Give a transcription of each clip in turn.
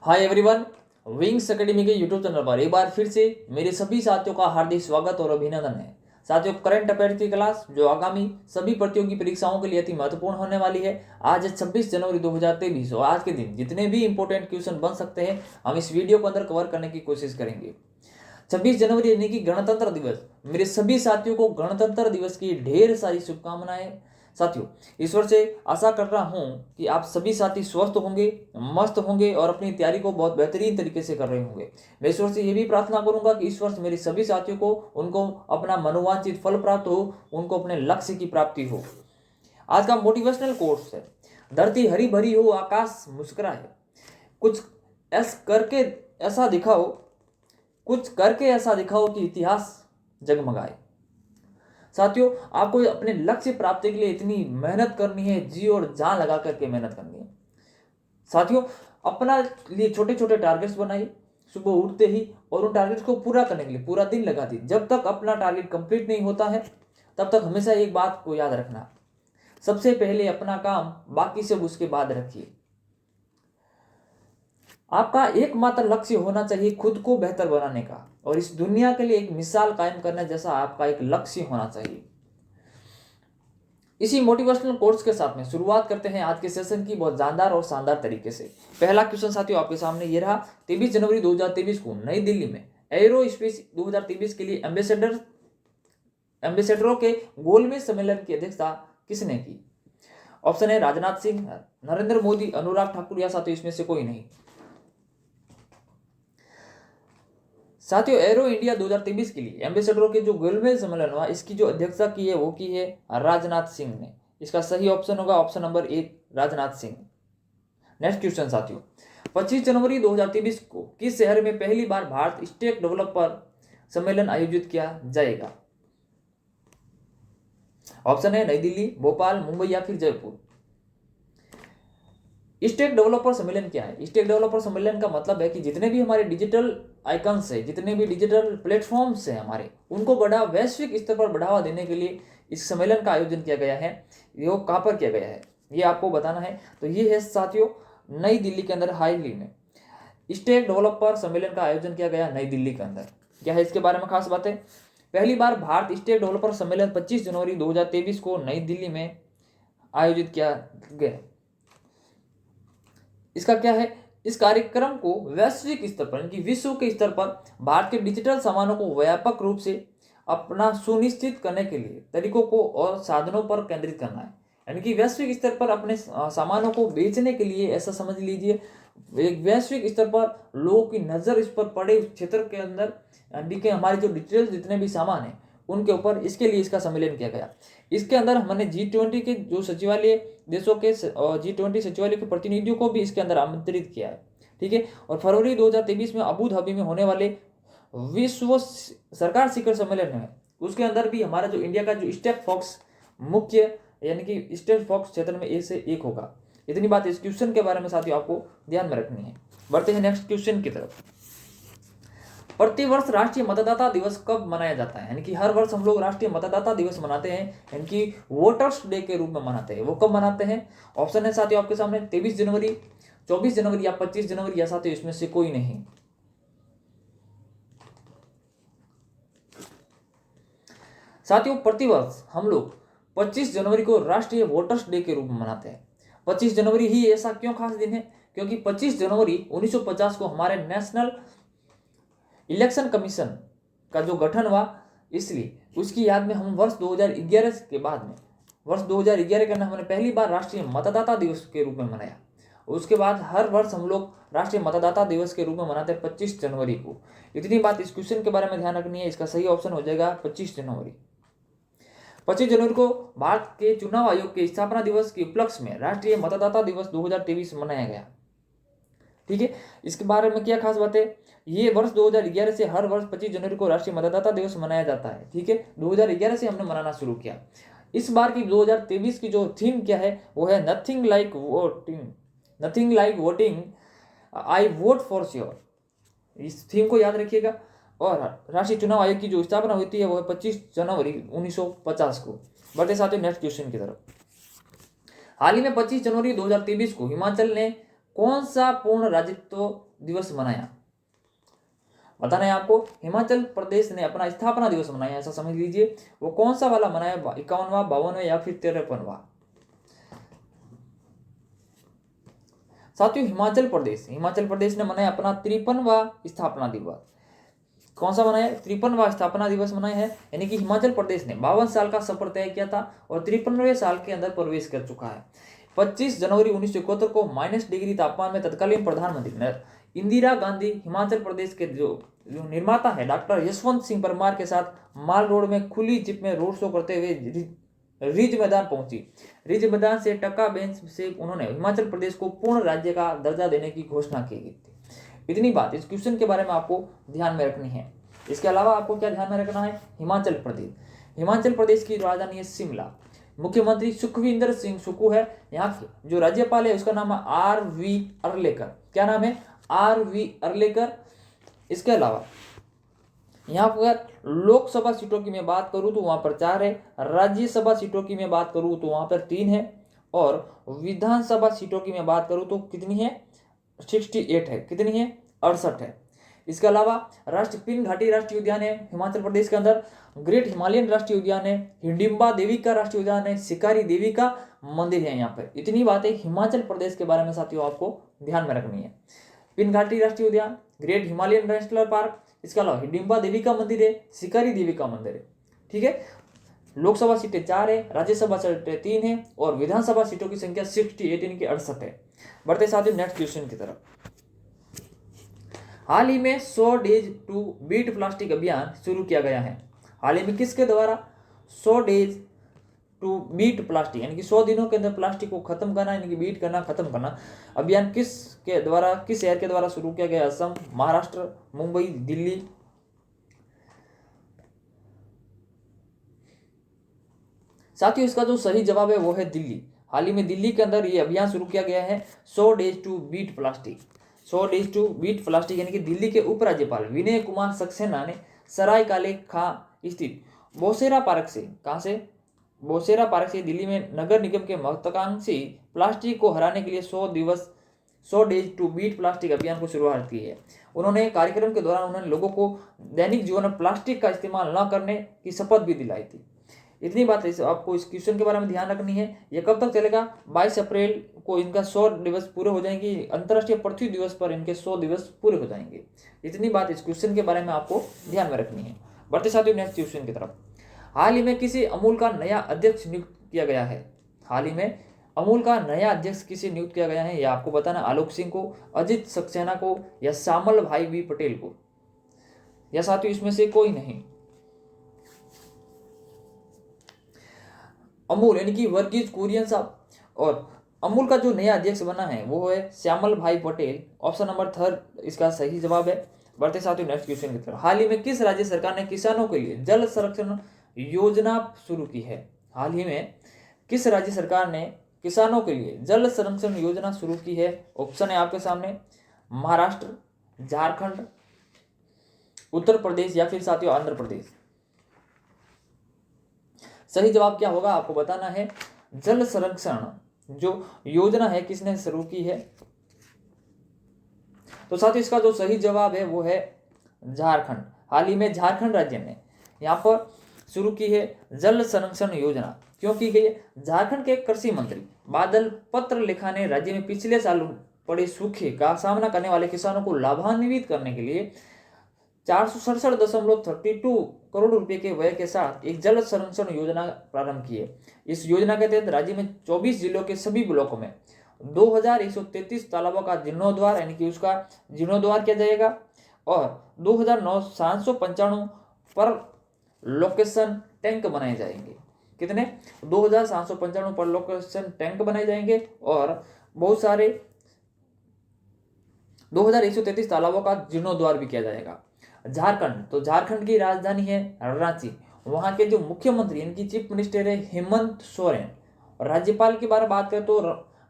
Hi everyone, wings academy के YouTube channel पर एक बार फिर से मेरे सभी साथियों का हार्दिक स्वागत और अभिनंदन है। साथियों, करंट अफेयर की क्लास जो आगामी सभी प्रतियोगी परीक्षाओं के लिए अति महत्वपूर्ण होने वाली है। आज है 26 जनवरी 2023 और आज के दिन जितने भी इंपॉर्टेंट क्वेश्चन बन सकते हैं हम इस वीडियो को अंदर कवर करने की कोशिश करेंगे। 26 जनवरी यानी कि गणतंत्र दिवस, मेरे सभी साथियों को गणतंत्र दिवस की ढेर सारी शुभकामनाएं। साथियों, ईश्वर से आशा कर रहा हूं कि आप सभी साथी स्वस्थ होंगे, मस्त होंगे और अपनी तैयारी को बहुत बेहतरीन तरीके से कर रहे होंगे। मैं ईश्वर से ये भी प्रार्थना करूंगा कि ईश्वर से मेरे सभी साथियों को उनको अपना मनोवांछित फल प्राप्त हो, उनको अपने लक्ष्य की प्राप्ति हो। आज का मोटिवेशनल कोट्स है, धरती हरी भरी हो, आकाश मुस्कुराए, कुछ कुछ करके ऐसा दिखाओ कि इतिहास जगमगाए। साथियों, आपको अपने लक्ष्य प्राप्ति के लिए इतनी मेहनत करनी है, जी और जान लगा करके मेहनत करनी है। साथियों, अपना लिए छोटे छोटे टारगेट्स बनाइए सुबह उठते ही और उन टारगेट्स को पूरा करने के लिए पूरा दिन लगा दीजिए। जब तक अपना टारगेट कंप्लीट नहीं होता है तब तक हमेशा एक बात को याद रखना, सबसे पहले अपना काम बाकी सब उसके बाद रखिए। आपका एकमात्र लक्ष्य होना चाहिए खुद को बेहतर बनाने का और इस दुनिया के लिए एक मिसाल कायम करने जैसा आपका एक लक्ष्य होना चाहिए। इसी मोटिवेशनल कोर्स के साथ में शुरुआत करते हैं आज के सेशन की बहुत जानदार और शानदार तरीके से। पहला क्वेश्चन साथियों आपके सामने ये रहा। 23 जनवरी 2023 को नई दिल्ली में एरो स्पेस 2023 के लिए एम्बेसडरों के गोलमेज सम्मेलन की अध्यक्षता किसने की? ऑप्शन है राजनाथ सिंह, नरेंद्र मोदी, अनुराग ठाकुर या साथियों इसमें से कोई नहीं। साथियों, एरो इंडिया 2023 के लिए एम्बेसडरों के जो गोलमेज सम्मेलन हुआ इसकी जो अध्यक्षता की है वो की है राजनाथ सिंह ने। इसका सही ऑप्शन होगा option number 1, Rajnath Singh. Next question साथियों, 25 जनवरी 2023 को किस शहर में पहली बार भारत स्टेक डेवलपर सम्मेलन आयोजित किया जाएगा? ऑप्शन है नई दिल्ली, भोपाल, मुंबई या फिर जयपुर। स्टेक डेवलपर सम्मेलन क्या है? स्टेक डेवलपर सम्मेलन का मतलब है कि जितने भी हमारे डिजिटल आइकन्स है, जितने भी डिजिटल प्लेटफॉर्म्स हैं हमारे, उनको वैश्विक स्तर पर बढ़ावा देने के लिए इस सम्मेलन का आयोजन किया गया है। ये कहाँ पर किया गया है ये आपको बताना है। तो ये है साथियों नई दिल्ली के अंदर हाल ही में स्टेक डेवलपर सम्मेलन का आयोजन किया गया नई दिल्ली के अंदर। क्या है इसके बारे में खास बातें? पहली बार भारत स्टेक डेवलपर सम्मेलन 25 जनवरी 2023 को नई दिल्ली में आयोजित किया गया। इसका क्या है? इस कार्यक्रम को वैश्विक स्तर पर यानी विश्व के स्तर पर भारत के डिजिटल सामानों को व्यापक रूप से अपना सुनिश्चित करने के लिए तरीकों को और साधनों पर केंद्रित करना है। यानी कि वैश्विक स्तर पर अपने सामानों को बेचने के लिए, ऐसा समझ लीजिए, एक वैश्विक स्तर पर लोगों की नज़र इस पर पड़े उस क्षेत्र के अंदर, यानी कि हमारे जो डिजिटल जितने भी सामान हैं उनके ऊपर, इसके लिए इसका सम्मेलन किया गया। इसके अंदर हमने G20 के जो सचिवालय देशों के G20 सचिवालय के प्रतिनिधियों को भी इसके अंदर आमंत्रित किया है। ठीक है। और फरवरी 2023 में अबू धाबी में होने वाले विश्व सरकार शिखर सम्मेलन में उसके अंदर भी हमारा जो इंडिया का जो स्टेक फॉक्स मुख्य यानी कि स्टेक फॉक्स क्षेत्र में एक से एक होगा। इतनी बात इस क्वेश्चन के बारे में साथियों आपको ध्यान में रखनी है। बढ़ते हैं नेक्स्ट क्वेश्चन की तरफ। प्रतिवर्ष राष्ट्रीय मतदाता दिवस कब मनाया जाता है? यानी कि हर वर्ष हम लोग राष्ट्रीय मतदाता दिवस मनाते हैं, यानी कि वोटर्स डे के रूप में मनाते हैं। वो कब मनाते हैं? ऑप्शन है साथियों आपके सामने 23 जनवरी, 24 जनवरी या 25 जनवरी या साथियों इसमें से कोई नहीं। साथियों, प्रतिवर्ष हम लोग 25 जनवरी को राष्ट्रीय वोटर्स डे के रूप में मनाते हैं। 25 जनवरी ही ऐसा क्यों खास दिन है? क्योंकि 25 जनवरी 1950 को हमारे नेशनल इलेक्शन कमीशन का जो गठन हुआ, इसलिए उसकी याद में हम वर्ष 2011 के बाद में वर्ष 2011 के अंदर हमने पहली बार राष्ट्रीय मतदाता दिवस के रूप में मनाया। उसके बाद हर वर्ष हम लोग राष्ट्रीय मतदाता दिवस के रूप में मनाते हैं 25 जनवरी को। इतनी बात इस क्वेश्चन के बारे में ध्यान रखनी है। इसका सही ऑप्शन हो जाएगा 25 जनवरी। 25 जनवरी को भारत के चुनाव आयोग के स्थापना दिवस के उपलक्ष्य में राष्ट्रीय मतदाता दिवस 2023 मनाया गया। ठीक है। इसके बारे में क्या खास बात है? ये वर्ष 2011 से हर वर्ष 25 जनवरी को राष्ट्रीय मतदाता दिवस मनाया जाता है। ठीक है, 2011 से हमने मनाना शुरू किया। इस बार की 2023 की जो थीम क्या है वो है nothing like voting, I vote for sure. इस थीम को याद रखिएगा। और राष्ट्रीय चुनाव आयोग की जो स्थापना होती है वो है 25 जनवरी 1950 को। बढ़ते साथियों नेक्स्ट क्वेश्चन की तरफ। हाल ही में 25 जनवरी 2023 को हिमाचल ने कौन सा पूर्ण राज्यत्व दिवस मनाया? बताना है आपको। हिमाचल प्रदेश ने अपना स्थापना दिवस मनाया, ऐसा समझ लीजिए। वो कौन सा वाला मनाया? 51वां, 52वां या फिर 53वां? साथियों, हिमाचल प्रदेश ने मनाया अपना 53वां स्थापना दिवस। कौन सा मनाया? 53वां स्थापना दिवस मनाया है। यानी कि हिमाचल प्रदेश ने 52 साल का सफर तय किया था और 53वें साल के अंदर प्रवेश कर चुका है। 25 जनवरी 1971 को -डिग्री तापमान में तत्कालीन प्रधानमंत्री इंदिरा गांधी हिमाचल प्रदेश के जो निर्माता है डॉक्टर यशवंत सिंह परमार के साथ माल रोड में खुली जीप में रोड शो करते हुए रिज मैदान पहुंची। रिज मैदान से टक्का बेंच से उन्होंने हिमाचल प्रदेश को पूर्ण राज्य का दर्जा देने की घोषणा की गई थी। इतनी बात इस क्वेश्चन के बारे में आपको ध्यान में रखनी है। इसके अलावा आपको क्या ध्यान में रखना है? हिमाचल प्रदेश की राजधानी है शिमला। मुख्यमंत्री सुखविंदर सिंह सुक्खू है। यहाँ के जो राज्यपाल है उसका नाम है RV अर्लेकर। क्या नाम है? RV अर्लेकर। इसके अलावा यहाँ पर लोकसभा सीटों की मैं बात करूं तो वहां पर 4 है, राज्यसभा सीटों की मैं बात करूं तो वहां पर 3 है, और विधानसभा सीटों की मैं बात करूं तो कितनी है? 68 है। कितनी है? 68 है। इसके अलावा पिन घाटी राष्ट्रीय उद्यान है हिमाचल प्रदेश के अंदर, ग्रेट हिमालयन राष्ट्रीय उद्यान है, हिडिंबा देवी का राष्ट्रीय उद्यान है, शिकारी देवी का मंदिर है। यहाँ पर इतनी बातें हिमाचल प्रदेश के बारे में साथियों आपको ध्यान में रखनी है। पिन घाटी राष्ट्रीय उद्यान, ग्रेट हिमालयन नेशनल पार्क, इसके अलावा हिडिंबा देवी का मंदिर है, शिकारी देवी का मंदिर है। ठीक है। लोकसभा सीटें 4 है, राज्यसभा सीटें 3 है, और विधानसभा सीटों की संख्या 68 यानी कि 68 है। बढ़ते साथियों नेक्स्ट क्वेश्चन की तरफ। हाल ही में 100 डेज टू बीट प्लास्टिक अभियान शुरू किया गया है। हाल ही में किसके द्वारा 100 डेज टू बीट प्लास्टिक यानी कि 100 दिनों के अंदर प्लास्टिक को खत्म करना यानी कि बीट करना, खत्म करना अभियान किस शहर के द्वारा शुरू किया गया? असम, महाराष्ट्र, मुंबई, दिल्ली? साथियों इसका जो सही जवाब है वो है दिल्ली। हाल ही में दिल्ली के अंदर ये अभियान शुरू किया गया है 100 days to beat plastic. 100 days to beat plastic यानी कि दिल्ली के उपराज्यपाल विनय कुमार सक्सेना ने सराय काले खां स्थित बोसेरा पार्क से, कहां से? बोसेरा पार्क से दिल्ली में नगर निगम के महत्वाकांक्षी प्लास्टिक को हराने के लिए 100 डेज टू बीट प्लास्टिक अभियान को शुरुआत की है। उन्होंने कार्यक्रम के दौरान उन्होंने लोगों को दैनिक जीवन में प्लास्टिक का इस्तेमाल न करने की शपथ भी दिलाई थी। इतनी बात आपको इस क्वेश्चन के बारे में ध्यान रखनी है। ये कब तक चलेगा? 22 अप्रैल को इनका 100 दिवस पूरे हो जाएंगे। अंतर्राष्ट्रीय पृथ्वी दिवस पर इनके 100 दिवस पूरे हो जाएंगे। इतनी बात इस क्वेश्चन के बारे में आपको ध्यान में रखनी है। बढ़ते साथियों नेक्स्ट क्वेश्चन की तरफ। हाल ही में किसी अमूल का नया अध्यक्ष नियुक्त किया गया है? हाल ही में अमूल का नया अध्यक्ष किसे नियुक्त किया गया है? यह आपको बताना। आलोक सिंह को, अजित सक्सेना को, या श्यामल भाई वी पटेल को? या साथियों इसमें से कोई नहीं। अमूल यानी कि वर्गीज कुरियन साहब, और अमूल का जो नया अध्यक्ष बना है वो है श्यामल भाई पटेल। ऑप्शन नंबर 3 इसका सही जवाब है। बढ़ते साथियों नेक्स्ट क्वेश्चन की तरफ। हाल ही में किस राज्य सरकार ने किसानों के लिए जल संरक्षण योजना शुरू की है? हाल ही में किस राज्य सरकार ने किसानों के लिए जल संरक्षण योजना शुरू की है? ऑप्शन है आपके सामने, महाराष्ट्र, झारखंड, उत्तर प्रदेश, या फिर साथियों आंध्र प्रदेश? सही जवाब क्या होगा आपको बताना है। जल संरक्षण जो योजना है किसने शुरू की है? तो साथियों इसका जो सही जवाब है वो है झारखंड। हाल ही में झारखंड राज्य ने यहाँ पर शुरू की है जल संरक्षण योजना। क्यों की गई? झारखंड के कृषि मंत्री बादल पत्रलेखा ने राज्य में पिछले साल पड़े सूखे का सामना करने वाले किसानों को लाभान्वित करने के लिए 467.32 करोड़ रुपए के व्यय के साथ एक जल संरक्षण योजना प्रारंभ की है। इस योजना के तहत राज्य में 24 जिलों के सभी ब्लॉकों में 2133 तालाबों का जीर्णोद्धार यानी कि उसका जीर्णोद्धार किया जाएगा, और 2795 पर लोकेशन टैंक बनाए जाएंगे। कितने? 2795 पर लोकेशन टैंक बनाए जाएंगे, और बहुत सारे 2133 तालाबों का जीर्णोद्धार भी किया जाएगा। झारखंड, तो झारखंड की राजधानी है रांची। वहां के जो मुख्यमंत्री इनकी चीफ मिनिस्टर है हेमंत सोरेन। राज्यपाल की बात करें तो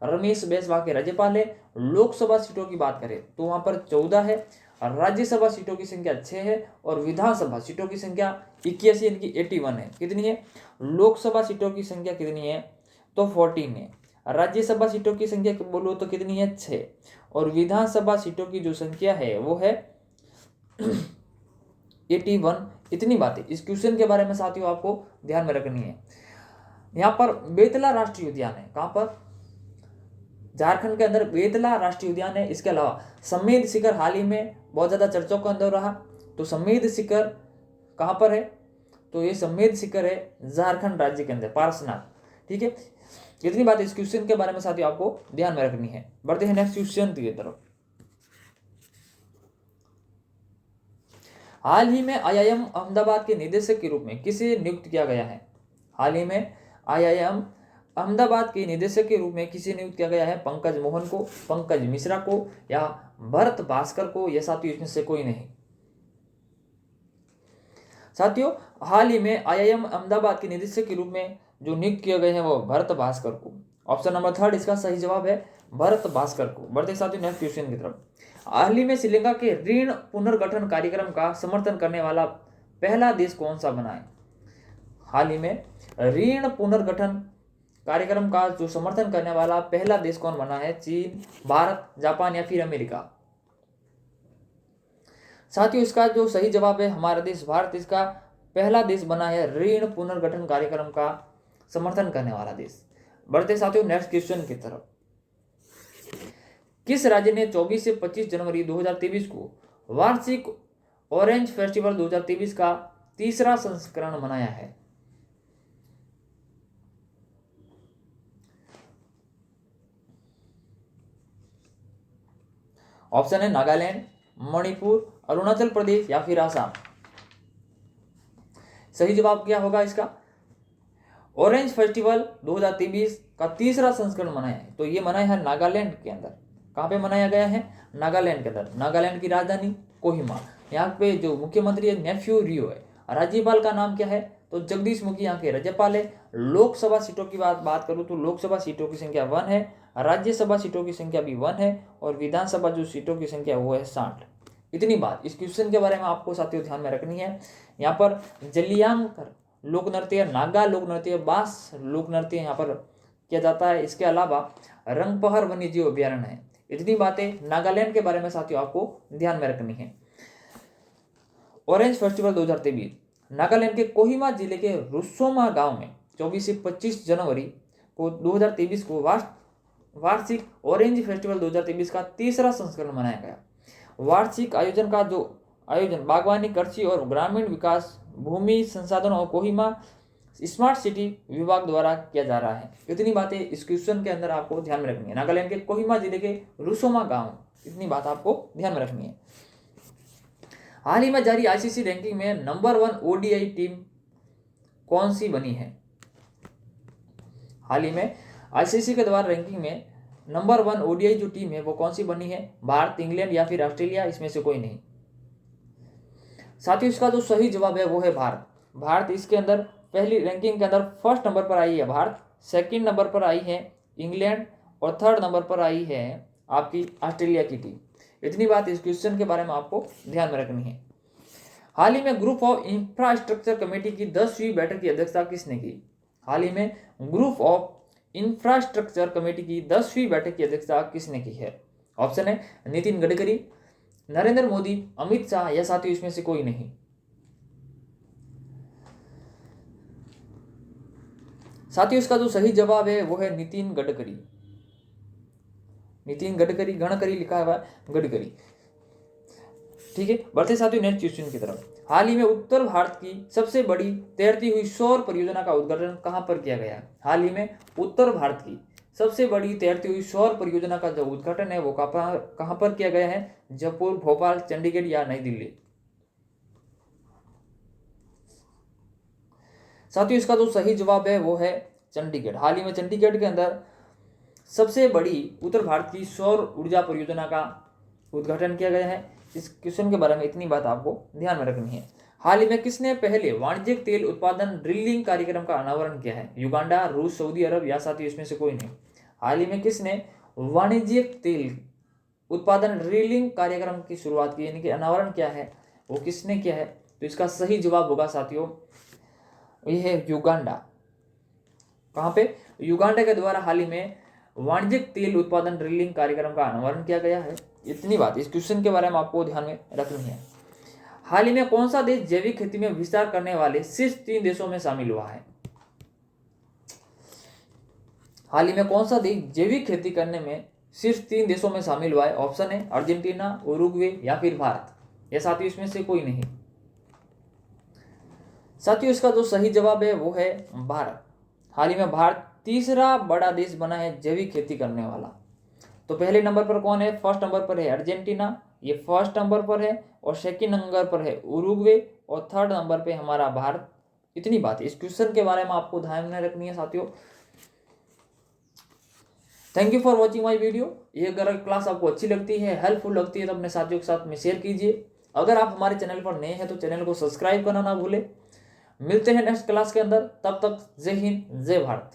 रमेश बैस वहां के राज्यपाल है। लोकसभा सीटों की बात करें तो वहां पर 14 है, राज्यसभा सीटों की संख्या 6 है, और विधानसभा सीटों की संख्या 81 यानी कि 81 है। कितनी है? लोकसभा सीटों की संख्या कितनी है? तो 14 है। राज्यसभा सीटों की संख्या बोलो तो कितनी है? 6। और विधानसभा सीटों की जो संख्या है वो है 81। इतनी बातें इस क्वेश्चन के बारे में साथियों आपको ध्यान में रखनी है। यहाँ पर बेतला राष्ट्रीय उद्यान है। कहाँ पर? झारखंड के अंदर बेतला राष्ट्रीय उद्यान है। इसके अलावा समेत शिखर हाल ही में बहुत ज्यादा चर्चाओं के अंदर रहा। तो समेत शिखर कहाँ पर है? तो ये समेत शिखर है झारखंड राज्य के अंदर, पारसनाथ। ठीक है, इतनी बात इस क्वेश्चन के बारे में साथियों आपको ध्यान में रखनी है। बढ़ते हैं नेक्स्ट क्वेश्चन की तरफ। हाल ही में आईआईएम अहमदाबाद के निदेशक के रूप में किसे नियुक्त किया गया है? हाल ही में आईआईएम अहमदाबाद के निदेशक के रूप में किसे नियुक्त किया गया है? पंकज मोहन को, पंकज मिश्रा को, या भरत भास्कर को, या साथियों इसमें से कोई नहीं। साथियों हाल ही में आईआईएम अहमदाबाद के निदेशक के रूप में जो नियुक्त किए गए हैं वो भरत भास्कर को। ऑप्शन नंबर 3 इसका सही जवाब है, भरत भास्कर को। बढ़ते साथियों नेक्स्ट क्वेश्चन की तरफ। हाल ही में श्रीलंका के ऋण पुनर्गठन कार्यक्रम का समर्थन करने वाला पहला देश कौन सा बना है? हाल ही में ऋण पुनर्गठन कार्यक्रम का जो समर्थन करने वाला पहला देश कौन बना है? चीन, भारत, जापान, या फिर अमेरिका? साथियों इसका जो सही जवाब है हमारा देश भारत इसका पहला देश बना है ऋण पुनर्गठन कार्यक्रम का समर्थन करने वाला देश। बढ़ते साथियों नेक्स्ट क्वेश्चन की तरफ। किस राज्य ने 24 से 25 जनवरी 2023 को वार्षिक ऑरेंज फेस्टिवल 2023 का तीसरा संस्करण मनाया है? ऑप्शन है नागालैंड, मणिपुर, अरुणाचल प्रदेश, या फिर आसाम। सही जवाब क्या होगा इसका? ऑरेंज फेस्टिवल 2023 का तीसरा संस्करण मनाया है। तो ये मनाया है नागालैंड के अंदर। कहाँ पे मनाया गया है? नागालैंड के अंदर। नागालैंड की राजधानी कोहिमा। यहाँ पे जो मुख्यमंत्री है नेफ्यू रियो है। राज्यपाल का नाम क्या है? तो जगदीश मुखी यहाँ के राज्यपाल है। लोकसभा सीटों की बात करूँ तो लोकसभा सीटों की संख्या 1 है, राज्यसभा सीटों की संख्या भी 1 है, और विधानसभा जो सीटों की संख्या वो है 60। इतनी बात इस क्वेश्चन के बारे में आपको साथियों ध्यान में रखनी है। यहाँ पर जलियांकर लोक नृत्य, नागा लोक नृत्य, बांस लोक नृत्य यहाँ पर किया जाता है। इसके अलावा रंगपहर वन्यजीव अभ्यारण्य है। इतनी बातें नागालैंड के बारे में साथियों आपको ध्यान में रखनी है। ऑरेंज फेस्टिवल 2023 नागालैंड के कोहिमा जिले के रुसोमा गांव में 24 से 25 जनवरी को 2023 को वार्षिक ऑरेंज फेस्टिवल 2023 का तीसरा संस्करण मनाया गया। वार्षिक आयोजन का जो आयोजन बागवानी, कृषि और ग्रामीण विकास, भूमि संसाधन और कोहिमा स्मार्ट सिटी विभाग द्वारा किया जा रहा है। इतनी बातें इस क्वेश्चन के अंदर आपको ध्यान में रखनी है। नागालैंड के कोहिमा जिले के रुसोमा गांव, इतनी बात आपको ध्यान में रखनी है। हाल ही में जारी आईसीसी रैंकिंग में नंबर 1 ओडीआई टीम कौन सी बनी है? हाल ही में आईसीसी के द्वारा रैंकिंग में नंबर 1 ओडीआई जो टीम है वो कौन सी बनी है? भारत, इंग्लैंड, या फिर ऑस्ट्रेलिया? इसमें से कोई नहीं। साथियों इसका जो सही जवाब है वो है भारत। भारत इसके अंदर पहली रैंकिंग के अंदर फर्स्ट नंबर पर आई है भारत, सेकंड नंबर पर आई है इंग्लैंड, और थर्ड नंबर पर आई है आपकी ऑस्ट्रेलिया की टीम। इतनी बात इस क्वेश्चन के बारे में आपको ध्यान में रखनी है। हाल ही में ग्रुप ऑफ इंफ्रास्ट्रक्चर कमेटी की 10वीं बैठक की अध्यक्षता किसने की? हाल ही में ग्रुप ऑफ इंफ्रास्ट्रक्चर कमेटी की 10वीं बैठक की अध्यक्षता किसने की है? ऑप्शन है नितिन गडकरी, नरेंद्र मोदी, अमित शाह, या साथियों इसमें से कोई नहीं। साथियों इसका जो सही जवाब है वो है नितिन गडकरी। नितिन गडकरी, गणकरी लिखा हुआ है गडकरी। ठीक है, बढ़ते साथियों नेक्स्ट क्वेश्चन की तरफ। हाल ही में उत्तर भारत की सबसे बड़ी तैरती हुई सौर परियोजना का उद्घाटन कहां पर किया गया? हाल ही में उत्तर भारत की सबसे बड़ी तैरती हुई सौर परियोजना का जो उद्घाटन है वो कहां पर किया गया है? जयपुर, भोपाल, चंडीगढ़, या नई दिल्ली? साथियों इसका जो सही जवाब है वो है चंडीगढ़। हाल ही में चंडीगढ़ के अंदर सबसे बड़ी उत्तर भारत की सौर ऊर्जा परियोजना का उद्घाटन किया गया है। इस क्वेश्चन के बारे में इतनी बात आपको ध्यान में रखनी है। हाल ही में किसने पहले वाणिज्यिक तेल उत्पादन ड्रिलिंग कार्यक्रम का अनावरण किया है? युगांडा, रूस, सऊदी अरब, या साथियों इसमें से कोई नहीं। हाल ही में किसने वाणिज्यिक तेल उत्पादन ड्रिलिंग कार्यक्रम की शुरुआत की, यानी कि अनावरण किया है, वो किसने किया है? तो इसका सही जवाब होगा साथियों ये है युगांडा। कहाँ पे? युगांडा के द्वारा हाल ही में वाणिज्यिक तेल उत्पादन ड्रिलिंग कार्यक्रम का अनावरण किया गया है। इतनी बात इस क्वेश्चन के बारे में आपको ध्यान में रखनी है। हाल ही में कौन सा देश जैविक खेती में विस्तार करने वाले शीर्ष 3 देशों में शामिल हुआ है? हाल ही में कौन सा देश जैविक खेती करने में शीर्ष 3 देशों में शामिल हुआ है? ऑप्शन है अर्जेंटीना, उरुग्वे या फिर भारत। ये साथियों इसमें से कोई नहीं। साथियों इसका जो सही जवाब है वो है भारत। हाल ही में भारत तीसरा बड़ा देश बना है जैविक खेती करने वाला। तो पहले नंबर पर कौन है? फर्स्ट नंबर पर है अर्जेंटीना, ये फर्स्ट नंबर पर है, और सेकंड नंबर पर है उरुग्वे, और थर्ड नंबर पे हमारा भारत। इतनी बात इस क्वेश्चन के बारे में आपको ध्यान में रखनी है साथियों। Thank you for watching my video. ये अगर क्लास आपको अच्छी लगती है, हेल्पफुल लगती है, तो अपने साथियों के साथ में शेयर कीजिए। अगर आप हमारे चैनल पर नए हैं तो चैनल को सब्सक्राइब करना ना भूलें। मिलते हैं नेक्स्ट क्लास के अंदर, तब तक जय हिंद, जय भारत।